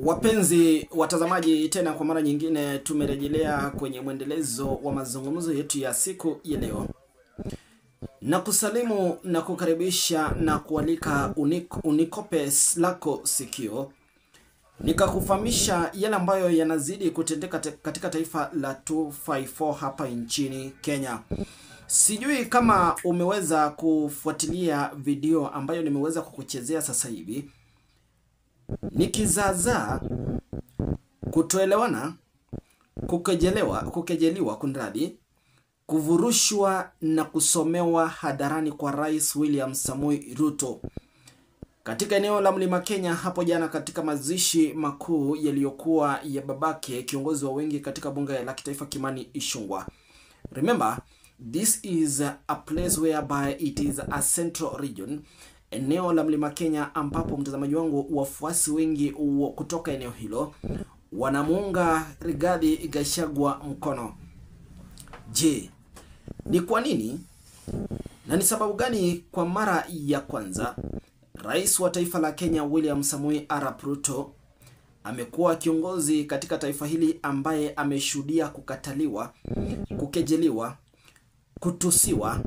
Wapenzi watazamaji, tena kwa mara nyingine tumerejelea kwenye mwendelezo wa mazungumzo yetu ya siku ya leo, na kusalimu na kukaribisha na kualika unikope lako sikio nikakufahamisha yale ambayo yanazidi kutendeka katika taifa la 254 hapa nchini Kenya. Sijui kama umeweza kufuatilia video ambayo nimeweza kukuchezea sasa hivi. Nikizaza kutoelewana, kukejeliwa kunradi, kuvurushwa na kusomewa hadharani kwa Rais William Samoei Ruto katika eneo la Mlima Kenya hapo jana, katika mazishi makuu yaliyokuwa ya babake kiongozi wa wengi katika bunge la kitaifa Kimani Ichung'wah. Remember, this is a place whereby it is a central region, eneo la Mlima Kenya, ambapo mtazamaji wangu, wafuasi wengi kutoka eneo hilo wanamuunga Rigathi Gachagua mkono. Je, ni kwa nini na ni sababu gani kwa mara ya kwanza Rais wa taifa la Kenya William Samoei Arap Ruto amekuwa kiongozi katika taifa hili ambaye ameshuhudia kukataliwa, kukejeliwa, kutusiwa,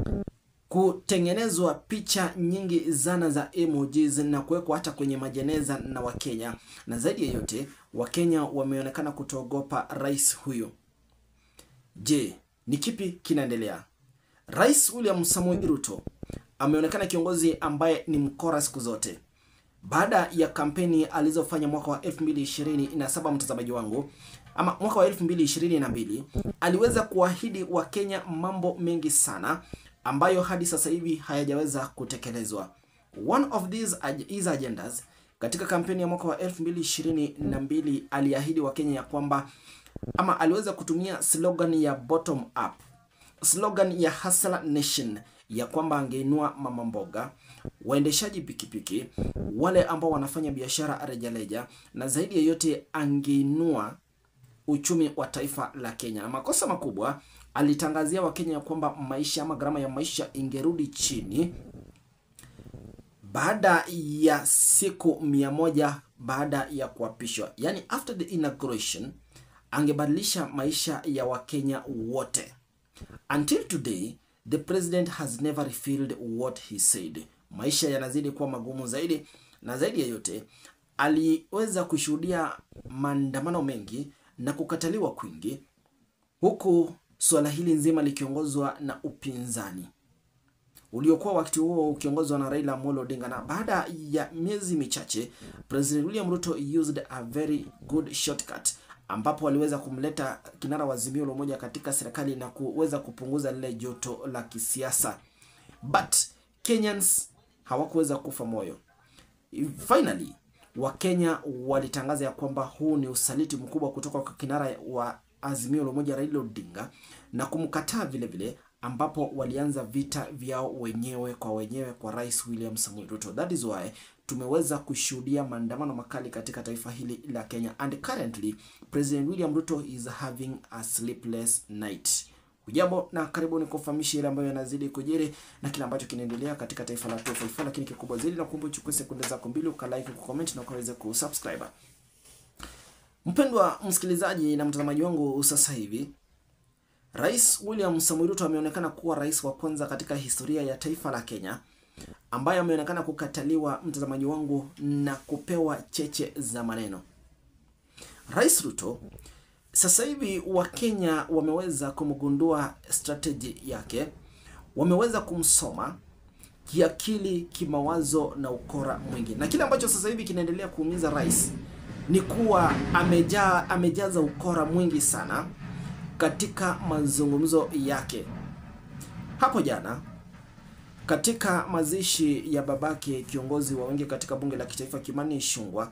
kutengenezwa picha nyingi zana za emojis na kuwekwa hata kwenye majeneza na Wakenya, na zaidi ya yote Wakenya wameonekana kutogopa rais huyo? Je, ni kipi kinaendelea? Rais William Samoei Ruto ameonekana kiongozi ambaye ni mkora siku zote. Baada ya kampeni alizofanya mwaka wa 2027 mtazamaji wangu, ama mwaka wa 2022, aliweza kuahidi Wakenya mambo mengi sana ambayo hadi sasa hivi hayajaweza kutekelezwa. One of these agendas katika kampeni ya mwaka wa 2022, aliahidi Wakenya ya kwamba, ama aliweza kutumia slogan ya bottom up, slogan ya Hustler Nation, ya kwamba angeinua mama mboga, waendeshaji pikipiki, wale ambao wanafanya biashara rejareja, na zaidi ya yote angeinua uchumi wa taifa la Kenya. Na makosa makubwa, alitangazia Wakenya kwamba maisha ama gharama ya maisha ingerudi chini baada ya siku 100 baada ya kuapishwa. Yani after the inauguration angebadilisha maisha ya Wakenya wote. Until today the president has never fulfilled what he said. Maisha yanazidi kuwa magumu zaidi, na zaidi ya yote aliweza kushuhudia maandamano mengi na kukataliwa kwingi, huku swala hili nzima likiongozwa na upinzani uliokuwa wakati huo ukiongozwa na Raila Amolo Odinga. Na baada ya miezi michache, President William Ruto used a very good shortcut, ambapo waliweza kumleta kinara wa Azimio la Umoja katika serikali na kuweza kupunguza lile joto la kisiasa. But Kenyans hawakuweza kufa moyo. Finally, Wakenya walitangaza ya kwamba huu ni usaliti mkubwa kutoka kwa kinara wa Azimio la Umoja Raila Odinga, na kumkataa vile vile, ambapo walianza vita vyao wenyewe kwa Rais William Samoei Ruto. That is why tumeweza kushuhudia maandamano makali katika taifa hili la Kenya, and currently President William Ruto is having a sleepless night. Hujambo na karibuni kufahamisha ile ambayo yanazidi kujiri na kile ambacho kinaendelea katika taifa la 254, lakini kikubwa zaidi na kuomba uchukue sekunde zako mbili ukalike, kucomment na ukaweze kusubscribe. Mpendwa msikilizaji na mtazamaji wangu, sasa hivi Rais William Samoei Ruto ameonekana kuwa rais wa kwanza katika historia ya taifa la Kenya ambaye ameonekana kukataliwa, mtazamaji wangu, na kupewa cheche za maneno. Rais Ruto sasa hivi Wakenya wameweza kumgundua strategy yake, wameweza kumsoma kiakili, kimawazo na ukora mwingi. Na kile ambacho sasa hivi kinaendelea kuumiza rais ni kuwa amejaza ukora mwingi sana katika mazungumzo yake. Hapo jana katika mazishi ya babake kiongozi wa wengi katika bunge la kitaifa Kimani Ichung'wah,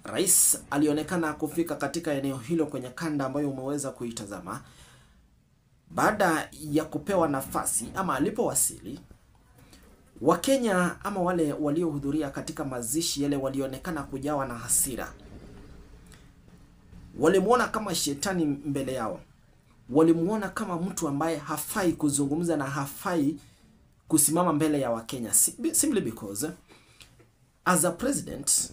rais alionekana kufika katika eneo hilo kwenye kanda ambayo umeweza kuitazama. Baada ya kupewa nafasi, ama alipowasili, Wakenya ama wale waliohudhuria katika mazishi yale walionekana kujawa na hasira. Walimuona kama shetani mbele yao. Walimuona kama mtu ambaye hafai kuzungumza na hafai kusimama mbele ya Wakenya, simply because as a president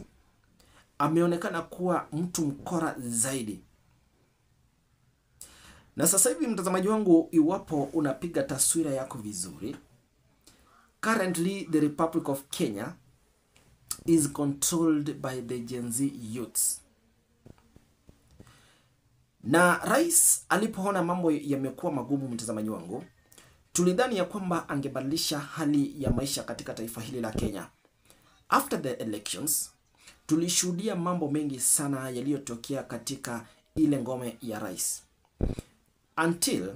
ameonekana kuwa mtu mkora zaidi. Na sasa hivi mtazamaji wangu, iwapo unapiga taswira yako vizuri, currently the Republic of Kenya is controlled by the Gen Z youths. Na rais alipoona mambo yamekuwa magumu, mtazamaji wangu, tulidhani ya kwamba angebadilisha hali ya maisha katika taifa hili la Kenya. After the elections, tulishuhudia mambo mengi sana yaliyotokea katika ile ngome ya rais. Until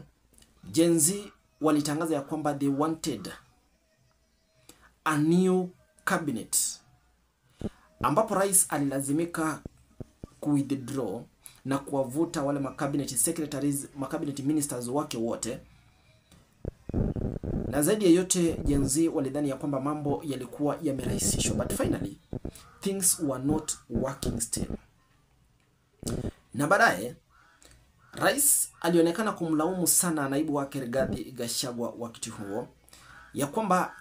Gen Z walitangaza ya kwamba they wanted a new cabinet, ambapo rais alilazimika withdraw na kuwavuta wale cabinet secretaries, cabinet ministers wake wote. Na zaidi ya yote, Gen Z walidhani ya kwamba mambo yalikuwa yamerahisishwa, but finally things were not working still. Na baadaye rais alionekana kumlaumu sana naibu wake Rigathi Gachagua wakati huo, ya kwamba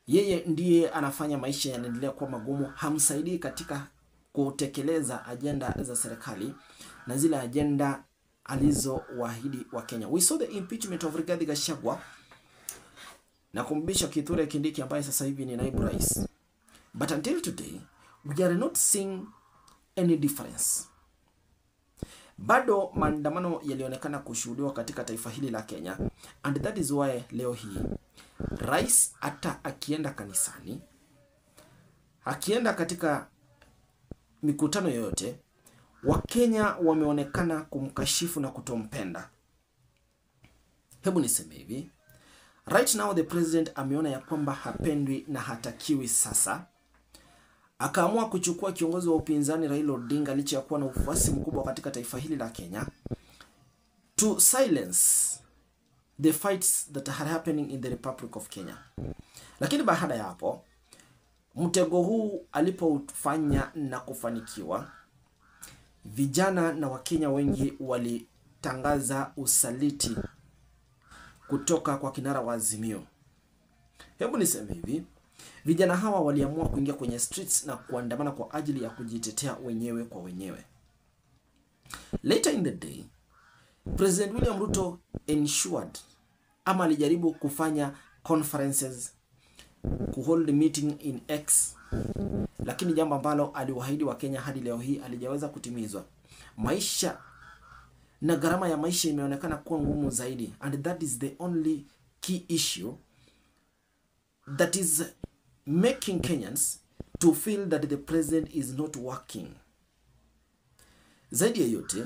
yeye ndiye anafanya maisha yanaendelea kuwa magumu, hamsaidii katika kutekeleza agenda za serikali na zile agenda alizowaahidi wa Kenya. We saw the impeachment of Rigathi Gachagua na kumbisha Kithure Kindiki ambaye sasa hivi ni naibu rais. But until today, we are not seeing any difference. Bado maandamano yalionekana kushuhudiwa katika taifa hili la Kenya, and that is why leo hii rais hata akienda kanisani, akienda katika mikutano yoyote, Wakenya wameonekana kumkashifu na kutompenda. Hebu niseme hivi, right now the president ameona ya kwamba hapendwi na hatakiwi sasa. Akaamua kuchukua kiongozi wa upinzani Raila Odinga, licha ya kuwa na ufuasi mkubwa katika taifa hili la Kenya, to silence the fights that are happening in the Republic of Kenya. Lakini baada ya hapo, mtego huu alipofanya na kufanikiwa, vijana na Wakenya wengi walitangaza usaliti kutoka kwa kinara wa Azimio. Hebu niseme hivi, vijana hawa waliamua kuingia kwenye streets na kuandamana kwa ajili ya kujitetea wenyewe kwa wenyewe. Later in the day, President William Ruto ensured, ama alijaribu kufanya conferences, kuhold meeting in X, lakini jambo ambalo aliwaahidi wa Kenya hadi leo hii alijaweza kutimizwa. Maisha na gharama ya maisha imeonekana kuwa ngumu zaidi, and that is the only key issue that is making Kenyans to feel that the president is not working. Zaidi ya yote,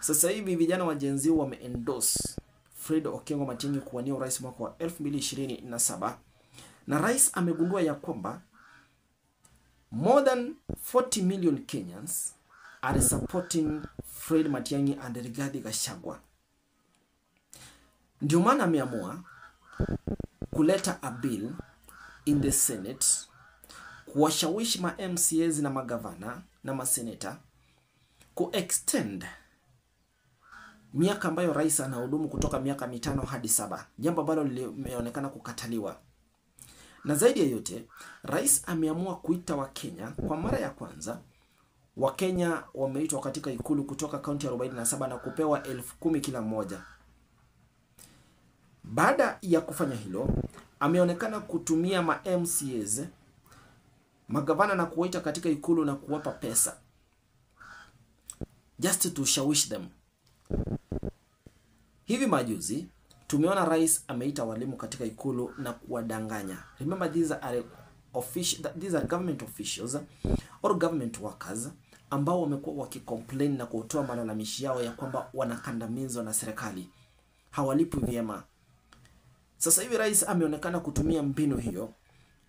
sasa hivi vijana wa Gen Z wame-endorse Fred Okengo Matiang'i kuwania urais mwaka wa 2027, na rais amegundua ya kwamba more than 40 million Kenyans are supporting Fred Matiang'i and Rigathi Gachagua. Ndio maana ameamua kuleta a bill in the Senate kuwashawishi ma MCAs na magavana na maseneta ku-extend miaka ambayo rais anahudumu kutoka miaka 5 hadi 7, jambo ambalo limeonekana kukataliwa. Na zaidi ya yote, rais ameamua kuita Wakenya kwa mara ya kwanza. Wakenya wameitwa katika ikulu kutoka kaunti ya 47 na kupewa 10,000 kila mmoja. Baada ya kufanya hilo, ameonekana kutumia ma MCAs, magavana, na kuwaita katika ikulu na kuwapa pesa just to shawish them. Hivi majuzi tumeona rais ameita walimu katika ikulu na kuwadanganya. Remember, these are government officials or government workers ambao wamekuwa wakicomplain na kutoa malalamishi yao ya kwamba wanakandamizwa na serikali, hawalipwi vyema. Sasa hivi rais ameonekana kutumia mbinu hiyo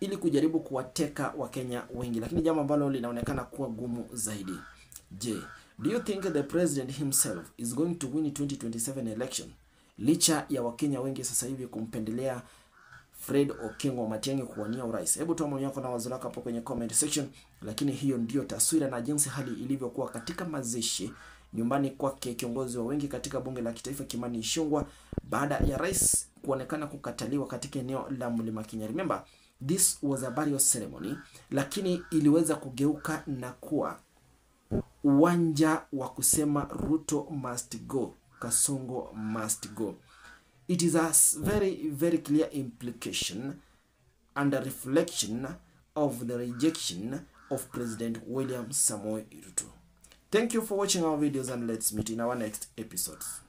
ili kujaribu kuwateka Wakenya wengi, lakini jambo ambalo linaonekana kuwa gumu zaidi. Je, do you think the president himself is going to win 2027 election, licha ya Wakenya wengi sasa hivi kumpendelea Fred Okengo Matiang'i kuwania urais. Hebu toa maoni yako na wazo lako hapo kwenye comment section. Lakini hiyo ndio taswira na jinsi hali ilivyokuwa katika mazishi nyumbani kwake kiongozi wa wengi katika bunge la kitaifa Kimani Ichung'wah, baada ya rais kuonekana kukataliwa katika eneo la Mlima Kenya. Remember, this was a burial ceremony, lakini iliweza kugeuka na kuwa uwanja wa kusema Ruto must go, Kasongo must go. It is a very clear implication and a reflection of the rejection of President William Samoei Ruto. Thank you for watching our videos, and let's meet in our next episodes.